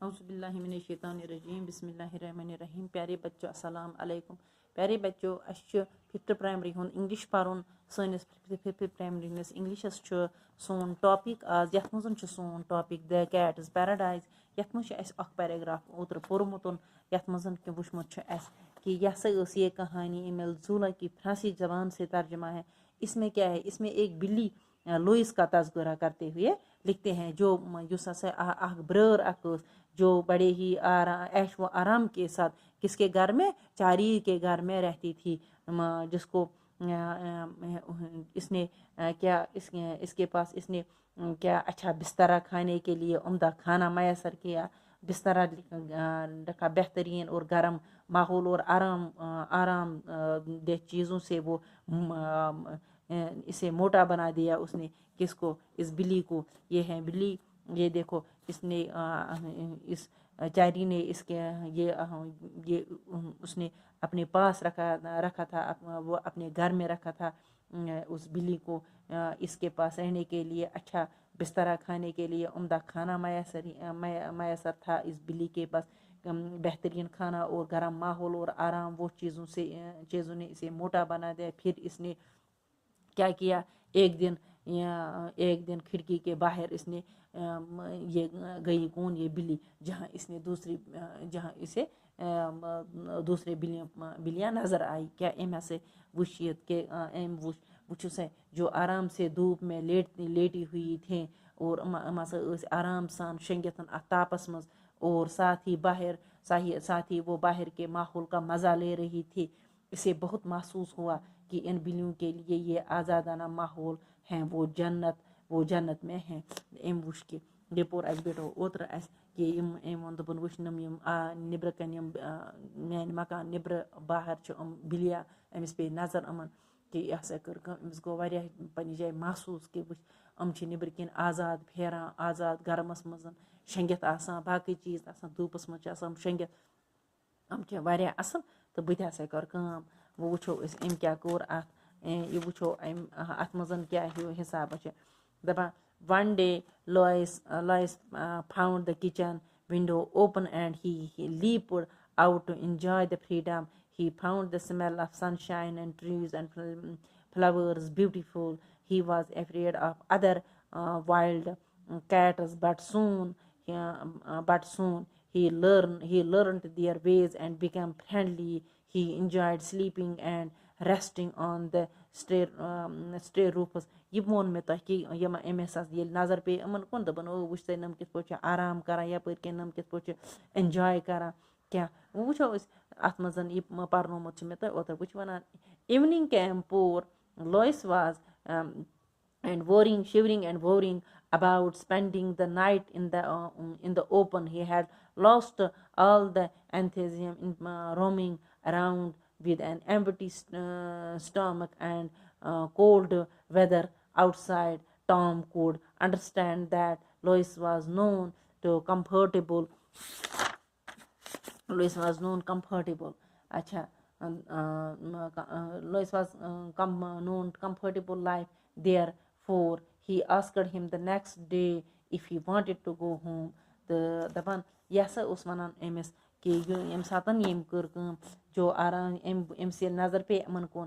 اعوذ باللہ من الشیطان الرجیم بسم اللہ الرحمن الرحیم. پیارے بچوں السلام علیکم. پیارے بچوں اس ففتھ پرائمری ہن انگلش پرن سٲنِس ففتھ پرائمری ہندس انگلشس سون ٹاپک آز یتھ منٛز سون ٹاپک دی کیٹز پیراڈائز. یتھ منٛز اس اکھ پیراگراف اوترٕ پوٚرمُت یتھ منٛز کہ وٕچھمُت چھُ اَسہِ کہ یہ ہسا ٲس یہ کہانی ملزولا کی فرانسی زبان سے ترجمہ ہے. اس میں کیا ہے, اس میں ایک بلی لوئس کا تذکرہ کرتے ہوئے لکھتے ہیں جو یس ہسا اکھ برٲر اکھ ٲس جو بڑے ہی عیش و آرام کے ساتھ کس کے گھر میں, چاری کے گھر میں رہتی تھی, جس کو اس نے کیا اس کے پاس اس نے کیا اچھا بسترا کھانے کے لیے عمدہ کھانا میسر کیا, بسترا رکھا بہترین اور گرم ماحول اور آرام دہ چیزوں سے وہ اسے موٹا بنا دیا اس نے. کس کو, اس بلی کو. یہ ہے بلی, یہ دیکھو اس نے اس چاری نے اس کے یہ اس نے اپنے پاس رکھا تھا, وہ اپنے گھر میں رکھا تھا اس بلی کو, اس کے پاس رہنے کے لیے اچھا بسترا کھانے کے لیے عمدہ کھانا میسر تھا اس بلی کے پاس, بہترین کھانا اور گرم ماحول اور آرام وہ چیزوں نے اسے موٹا بنا دیا. پھر اس نے کیا کیا, ایک دن کھڑکی کے باہر اس نے یہ گئی کون, یہ بلی, جہاں اسے دوسرے بلیاں نظر آئی. کیا ام سے وشیت کہ ام وچھ سے جو آرام سے دھوپ میں لیٹی ہوئی تھیں اور آرام سان شنگتن اتھ تاپس مز, اور ساتھ ہی وہ باہر کے ماحول کا مزہ لے رہی تھی. اسے بہت محسوس ہوا کہ ان بلیوں کے لیے یہ آزادانہ ماحول ہیں, وہ جنت میں ہیں. ام وچھ کہ یہ پور اس بیٹو اوتر اس کہ ام ون دپن وچھنم نبر کن میان مکان نبر باہر چھ بلیا, امس پہ نظر امن کہ یہ ہسا کر امس گو واریاہ پنہ جائے محسوس کہ وچھ نبر کن آزاد پھیران, آزاد گرمس مز شنگت آسان, باقی چیز آسان دھوپس مز آسان شنگت, چھ واریاہ اصل. تو بہٕ تہِ ہسا کر کٲم, وۄنۍ وٕچھو أسۍ أمۍ کیٛاہ کوٚر اَتھ, یہِ وٕچھو أمۍ اَتھ منٛز کیٛاہ حِسابہ چھِ دَپان. One day Lois found the kitchen window open and he leaped out to enjoy the freedom. He found the smell of sunshine and trees and flowers beautiful. He was afraid of other wild cats, but soon he learned their ways and became friendly. He enjoyed sleeping and resting on the stray roofs. یہ ووٚن مےٚ تۄہہِ کہِ أمِس ییٚلہِ نظر پیٚیہِ یِمن کُن دوٚپُن وٕچھ سا یِم کِتھ پٲٹھۍ چھِ آرام کران, یپٲرۍ کِنۍ یِم کِتھ پٲٹھۍ چھِ اٮ۪نجاے کران کیٛاہ. وۄنۍ وٕچھو أسۍ اَتھ منٛز یہِ پرنومُت چھُ مےٚ تۄہہِ اوترٕ, بہٕ چھِ وَنان evening came poor Lois was shivering and worrying about spending the night in the open. He had lost all the enthusiasm in roaming around with an empty stomach and cold weather outside. Tom could understand that Lois was known comfortable. Acha, Lois was known comfortable life. Therefore, he asked him the next day if he wanted to go home. تہٕ دَپان یہِ ہسا اوس وَنان أمِس کہ ییٚمہِ ساتہٕ ییٚمۍ کٔر کٲم, جو آرام أمِس ییٚلہِ نظر پیٚیہِ یِمن کُن,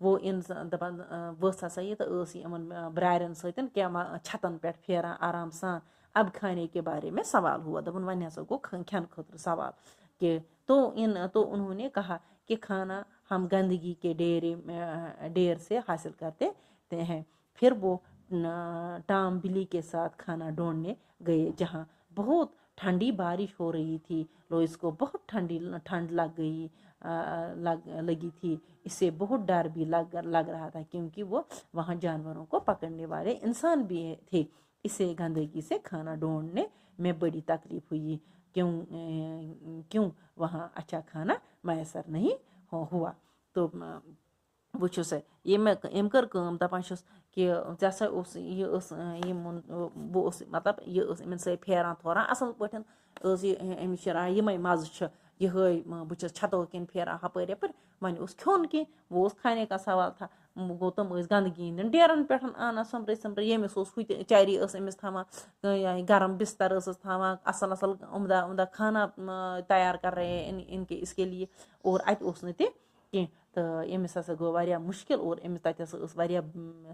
وہ دپان ؤژھ ہسا یہ تو ٲس یہِ یِمن برارٮ۪ن سۭتۍ کینٛہہ چھتن پٮ۪ٹھ پھیران آرام سان اب کھانے کے بارے میں سوال ہوا دپان وۄنۍ ہسا گوٚو کھٮ۪نہٕ خٲطرٕ سوال کہ تو انہوں نے کہا کہ کھانا ہم گندگی کے ڈیر سے حاصل کرتے ہیں. پھر وہ ٹام بلی کے ساتھ کھانا ڈھونڈنے گئے جہاں بہت ٹھنڈی بارش ہو رہی تھی. لوئس کو بہت ٹھنڈ لگی تھی. اس سے بہت ڈر بھی لگ رہا تھا کیونکہ وہ وہاں جانوروں کو پکڑنے والے انسان بھی تھے. اسے گندگی سے کھانا ڈھونڈنے میں بڑی تکلیف ہوئی کیوں وہاں اچھا کھانا میسر نہیں ہوا. تو بہٕ أمۍ کٔر کٲم دپان چھُس کہ ژےٚ ہسا بہٕ اوس مطلب یہ یِمن سۭتۍ پھیران تھوران اصل پٲٹھۍ ٲس یہِ أمِس چھِ یِمے مزٕ چھِ یِہے بہٕ چھَس چھتو کِنۍ پھیران ہپٲرۍ یپٲرۍ وۄنۍ اوس کھیوٚن کینٛہہ وہ اوس کھانے کا سوال تھا. گوٚو تِم ٲسۍ گندگی ہِنٛدٮ۪ن ڈیرن پٮ۪ٹھ انان سۄمبرٲے ییٚمِس اوس ہُتہِ چری ٲس أمِس تھاوان گرم بستر ٲسٕس تھاوان اصل عمدہ کھانا تیار کر رہے ہیں اس کے لیے اور اتہِ اوس نہٕ تہِ کینٛہہ. تہٕ أمِس ہسا گوٚو واریاہ مشکل اور أمِس تتہِ ہسا ٲس واریاہ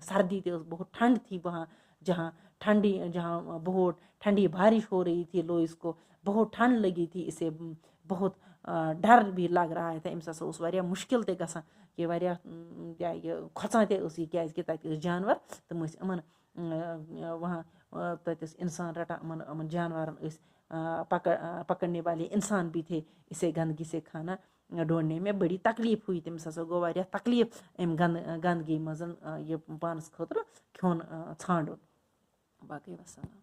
سردی تہِ ٲس بہت ٹھنڈ تھی وہاں جہاں بہت ٹھنڈی بارش ہو رہی تھی. لوئس کو بہت ٹھنڈ لگی تھی. اسے بہت ڈر بھی لگ رہا تھا. أمِس ہسا اوس واریاہ مشکل تہِ گژھان کہ واریاہ یہِ کھۄژان تہِ ٲس یہِ کیازِ کہِ تتہِ ٲسۍ جانور تِم ٲسۍ یِمن وہاں تتہِ ٲسۍ انسان رٹان یِمن جانورن ٲسۍ پکڑنے والے انسان بھی تھے. اسے گندگی سے کھانا ڈھونڈنے میں بڑی تکلیف ہوئی. تٔمِس ہسا گوٚو واریاہ تکلیف امہِ گندگی منٛز یہِ پانس خٲطرٕ کھیوٚن ژھانڈُن. باقٕے وسلام.